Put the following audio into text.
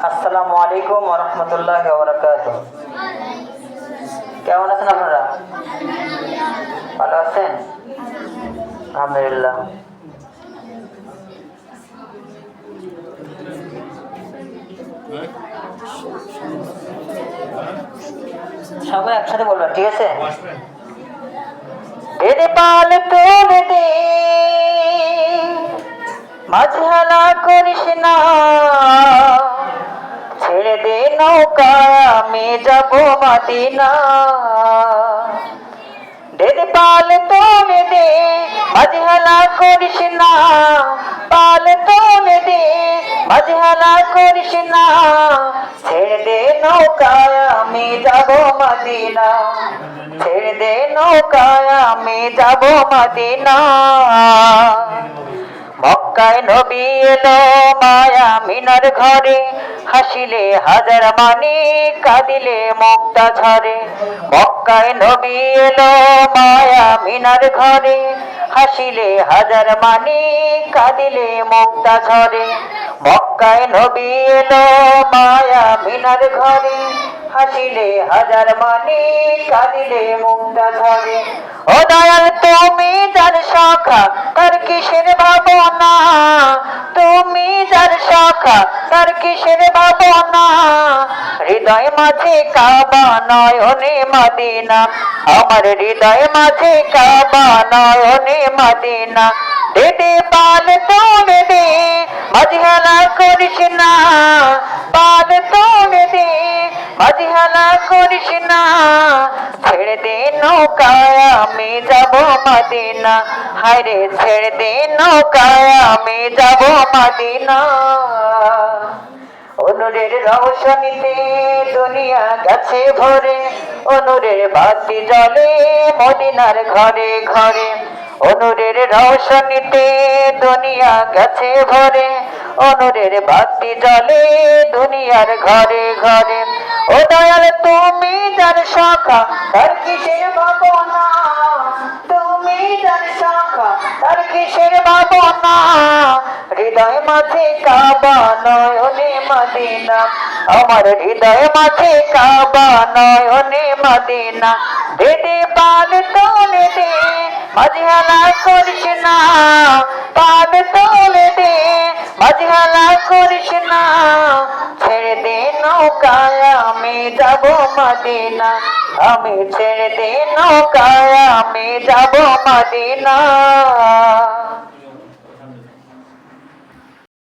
আসসালামু আলাইকুম ওয়া রাহমাতুল্লাহি ওয়া বারাকাতুহু। কেমন আছেন আপনারা? ভালো আছেন? আলহামদুলিল্লাহ। সবাই একসাথে বলবেন, ঠিক আছে? এরে পাল তোলে দে, মাঝহালা করিস না, ছেড়ে দে নৌকা, আমি যাব মদিনা। দে পাল তোলে দে, মাঝহালা করিস না, পাল তোলে দে, মাঝহালা করিস না, ছেড়ে দে নৌকা, আমি যাব মদিনা, ছেড়ে দে নৌকা, আমি যাব মদিনা। মক্কায় নবী এলো মায়া মিনার ঘরে, হাসিলে হাজার মানি, কাঁদিলে মুক্তা ঝরে। মক্কায় নবী এলো মায়া মিনার ঘরে, হাসিলে হাজার মানি, কাঁদিলে মুক্তা ঝরে। মক্কায় নবী এলো মায়া মিনার ঘরে, হাসিলে হাজার মানি, কাঁদিলে মুক্তা ঝরে। ও দয়াল তুমি যার সখা, তার কিসের ভাবনা, তুমি যার সখা, তার কিসের ভাবনা। হৃদয় মাঝে কাবা, নয়নে মদিনা, আমার হৃদয় মাঝে কাবা, নয়নে মদিনা। দে দে পাল তোলে দে, মাঝহালা করিস না, পাল তোলে দে, মাঝহালা করিস না, ছেড়ে দে নৌকা, আমি যাব মদিনা, হায়রে ছেড়ে দে নৌকা, আমি যাব মদিনা। অনুরের রওশনীতে দুনিয়া গেছে ভরে, অনুরের বাতি জ্বলে মদিনার ঘরে ঘরে। অনুরের রওশনীতে দুনিয়া গেছে ভরে, অনুরের বাতি জ্বলে দুনিয়ার ঘরে ঘরে। ও দয়াল তুমি যার সখা, তার কিসের ভাবনা, তুমি যার সখা, তার কিসের ভাবনা। হৃদয় মাঝে কাবা, নয়নে মদিনা, আমার হৃদয় মাঝে কাবা, নয়নে মদিনা। দে দে পাল তোলে দে, মাঝহালা করিস না, পাল তোলে দে, মাঝহালা করিস না, ছেড়ে দে নৌকা, আমি যাব মদিনা, আমি ছেড়ে দে নৌকা, আমি যাব মদিনা।